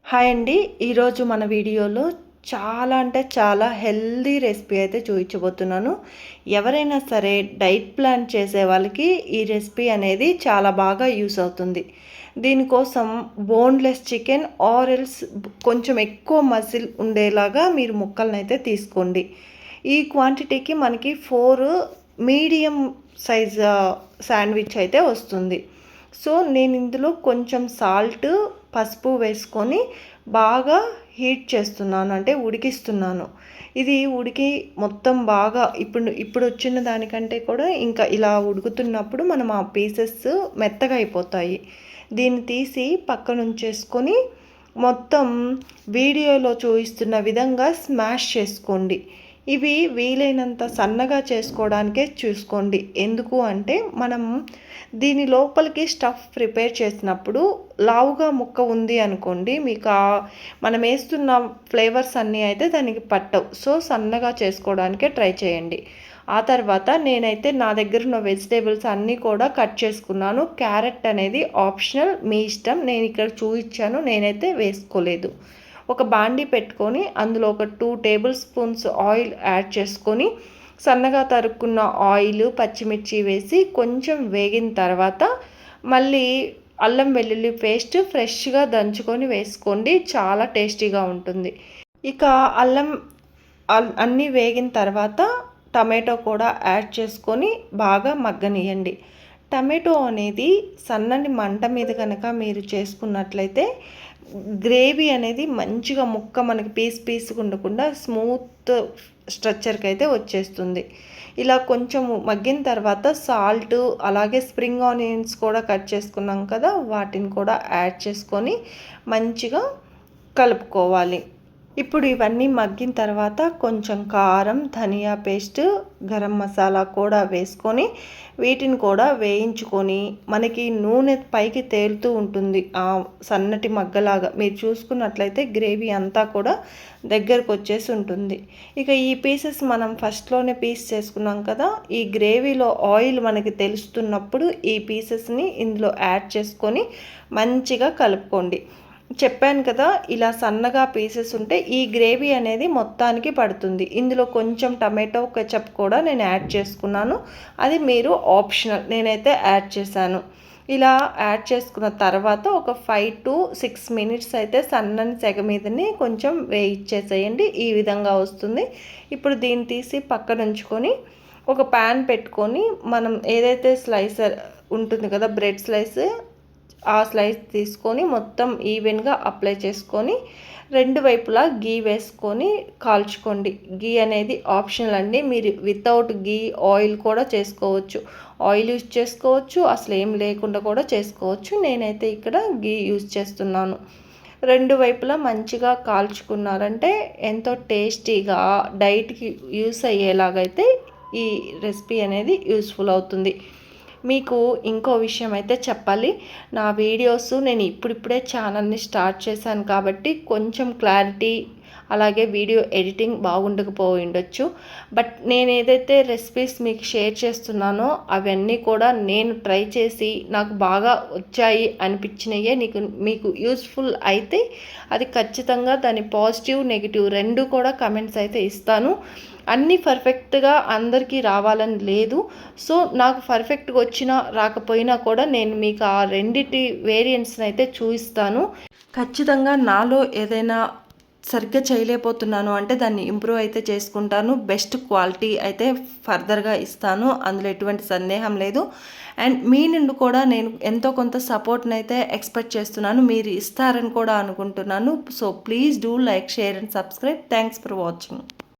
Hi అండి. ఈరోజు మన వీడియోలో చాలా అంటే చాలా హెల్దీ రెసిపీ అయితే చూపించబోతున్నాను. ఎవరైనా సరే డైట్ ప్లాన్ చేసే వాళ్ళకి ఈ రెసిపీ అనేది చాలా బాగా యూస్ అవుతుంది. దీనికోసం బోన్లెస్ చికెన్ ఆర్ ఎల్స్ కొంచెం ఎక్కువ మసిల్ ఉండేలాగా మీరు ముక్కలనైతే తీసుకోండి. ఈ క్వాంటిటీకి మనకి 4 మీడియం సైజ్ శాండ్విచ్ అయితే వస్తుంది. సో నేను ఇందులో కొంచెం సాల్ట్, పసుపు వేసుకొని బాగా హీట్ చేస్తున్నాను, అంటే ఉడికిస్తున్నాను. ఇది ఉడికి మొత్తం బాగా ఇప్పుడు వచ్చిన దానికంటే కూడా ఇంకా ఇలా ఉడుకుతున్నప్పుడు మనం ఆ పీసెస్ మెత్తగా అయిపోతాయి. దీన్ని తీసి పక్కన ఉంచేసుకొని మొత్తం వీడియోలో చూపిస్తున్న విధంగా స్మాష్ చేసుకోండి. ఇవి వీలైనంత సన్నగా చేసుకోవడానికే చూసుకోండి. ఎందుకు అంటే మనం దీని లోపలికి స్టఫ్ ప్రిపేర్ చేసినప్పుడు లావుగా ముక్క ఉంది అనుకోండి, మీకు మనం వేస్తున్న ఫ్లేవర్స్ అన్నీ అయితే దానికి పట్టవు. సో సన్నగా చేసుకోవడానికే ట్రై చేయండి. ఆ తర్వాత నేనైతే నా దగ్గర ఉన్న వెజిటేబుల్స్ అన్నీ కూడా కట్ చేసుకున్నాను. క్యారెట్ అనేది ఆప్షనల్, మీ ఇష్టం. నేను ఇక్కడ చూపించాను, నేనైతే వేసుకోలేదు. ఒక బాండీ పెట్టుకొని అందులో ఒక 2 టేబుల్ స్పూన్స్ ఆయిల్ యాడ్ చేసుకొని సన్నగా తరుక్కున్న ఆయిల్, పచ్చిమిర్చి వేసి కొంచెం వేగిన తర్వాత మళ్ళీ అల్లం వెల్లుల్లి పేస్ట్ ఫ్రెష్గా దంచుకొని వేసుకోండి, చాలా టేస్టీగా ఉంటుంది. ఇక అన్నీ వేగిన తర్వాత టమాటో కూడా యాడ్ చేసుకొని బాగా మగ్గనియండి. టమాటో అనేది సన్నని మంట మీద కనుక మీరు చేసుకున్నట్లయితే గ్రేవీ అనేది మంచిగా ముక్క మనకి పీసుగా ఉండకుండా స్మూత్ స్ట్రక్చర్కి అయితే వచ్చేస్తుంది. ఇలా కొంచెం మగ్గిన తర్వాత సాల్ట్, అలాగే స్ప్రింగ్ ఆనియన్స్ కూడా కట్ చేసుకున్నాం కదా, వాటిని కూడా యాడ్ చేసుకొని మంచిగా కలుపుకోవాలి. ఇప్పుడు ఇవన్నీ మగ్గిన తర్వాత కొంచెం కారం, ధనియా పేస్ట్, గరం మసాలా కూడా వేసుకొని వీటిని కూడా వేయించుకొని మనకి నూనె పైకి తేలుతూ ఉంటుంది ఆ సన్నటి మగ్గలాగా. మీరు చూసుకున్నట్లయితే గ్రేవీ అంతా కూడా దగ్గరకు వచ్చేసి ఉంటుంది. ఇక ఈ పీసెస్ మనం ఫస్ట్లోనే పీస్ చేసుకున్నాం కదా, ఈ గ్రేవీలో ఆయిల్ మనకి తెలుస్తున్నప్పుడు ఈ పీసెస్ని ఇందులో యాడ్ చేసుకొని మంచిగా కలుపుకోండి. చెప్పాను కదా, ఇలా సన్నగా పీసెస్ ఉంటే ఈ గ్రేవీ అనేది మొత్తానికి పడుతుంది. ఇందులో కొంచెం టమాటో కెచప్ కూడా నేను యాడ్ చేసుకున్నాను, అది మీరు ఆప్షనల్, నేనైతే యాడ్ చేశాను. ఇలా యాడ్ చేసుకున్న తర్వాత ఒక 5 to 6 మినిట్స్ అయితే సన్నని సెగ మీదని కొంచెం వేయించేసేయండి. ఈ విధంగా వస్తుంది. ఇప్పుడు దీన్ని తీసి పక్కన ఉంచుకొని ఒక ప్యాన్ పెట్టుకొని మనం ఏదైతే స్లైసర్ ఉంటుంది కదా, బ్రెడ్ స్లైస్, ఆ స్లైస్ తీసుకొని మొత్తం ఈవెన్గా అప్లై చేసుకొని 2 వైపులా గీ వేసుకొని కాల్చుకోండి. గీ అనేది ఆప్షనల్ అండి, మీరు వితౌట్ గీ ఆయిల్ కూడా చేసుకోవచ్చు. ఆయిల్ యూజ్ చేసుకోవచ్చు, అసలు ఏం లేకుండా కూడా చేసుకోవచ్చు. నేనైతే ఇక్కడ గీ యూజ్ చేస్తున్నాను. 2 వైపులా మంచిగా కాల్చుకున్నారంటే ఎంతో టేస్టీగా డైట్కి యూస్ అయ్యేలాగైతే ఈ రెసిపీ అనేది యూస్ఫుల్ అవుతుంది. మీకు ఇంకో విషయం అయితే చెప్పాలి. నా వీడియోస్ నేను ఇప్పుడిప్పుడే ఛానల్ని స్టార్ట్ చేశాను కాబట్టి కొంచెం క్లారిటీ, అలాగే వీడియో ఎడిటింగ్ బాగుండకపోయి ఉండొచ్చు. బట్ నేను ఏదైతే రెసిపీస్ మీకు షేర్ చేస్తున్నానో అవన్నీ కూడా నేను ట్రై చేసి నాకు బాగా వచ్చాయి అనిపించినయే మీకు యూస్ఫుల్ అయితే అది ఖచ్చితంగా దాని పాజిటివ్, నెగిటివ్ 2 కూడా కమెంట్స్ అయితే ఇస్తాను. అన్నీ పర్ఫెక్ట్గా అందరికీ రావాలని లేదు. సో నాకు పర్ఫెక్ట్గా వచ్చినా రాకపోయినా కూడా నేను మీకు ఆ రెండిటి వేరియంట్స్ని అయితే చూపిస్తాను. ఖచ్చితంగా నాలో ఏదైనా సరిగ్గా చేయలేకపోతున్నాను అంటే దాన్ని ఇంప్రూవ్ అయితే చేసుకుంటాను. బెస్ట్ క్వాలిటీ అయితే ఫర్దర్గా ఇస్తాను, అందులో ఎటువంటి సందేహం లేదు. అండ్ మీ నుండి కూడా నేను ఎంతో కొంత సపోర్ట్ని అయితే ఎక్స్పెక్ట్ చేస్తున్నాను, మీరు ఇస్తారని కూడా అనుకుంటున్నాను. So please do like, share and subscribe. Thanks for watching.